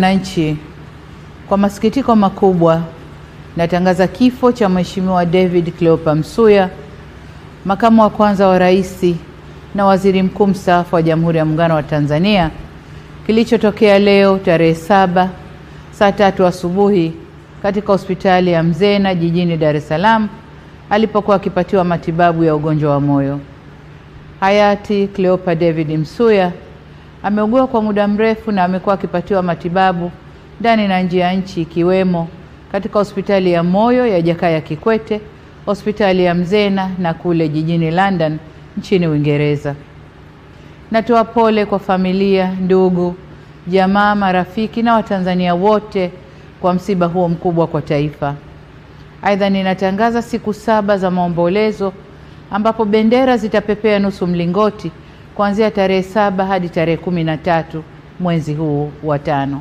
Wananchi, kwa masikitiko makubwa natangaza kifo cha Mheshimiwa David Cleopa Msuya, makamu wa kwanza wa rais na waziri mkuu mstaafu wa Jamhuri ya Muungano wa Tanzania, kilichotokea leo tarehe 7 saa 3 asubuhi katika hospitali ya Mzena jijini Dar es Salaam alipokuwa akipatiwa matibabu ya ugonjwa wa moyo. Hayati Cleopa David Msuya ameugua kwa muda mrefu na amekuwa akipatiwa matibabu ndani na nje ya nchi, ikiwemo katika hospitali ya moyo ya Jakaya Kikwete, hospitali ya Mzena na kule jijini London nchini Uingereza. Natoa pole kwa familia, ndugu, jamaa, marafiki na Watanzania wote kwa msiba huo mkubwa kwa taifa. Aidha, ninatangaza siku 7 za maombolezo ambapo bendera zitapepea nusu mlingoti kuanzia tarehe 7 hadi tarehe 13 mwezi huu wa 5.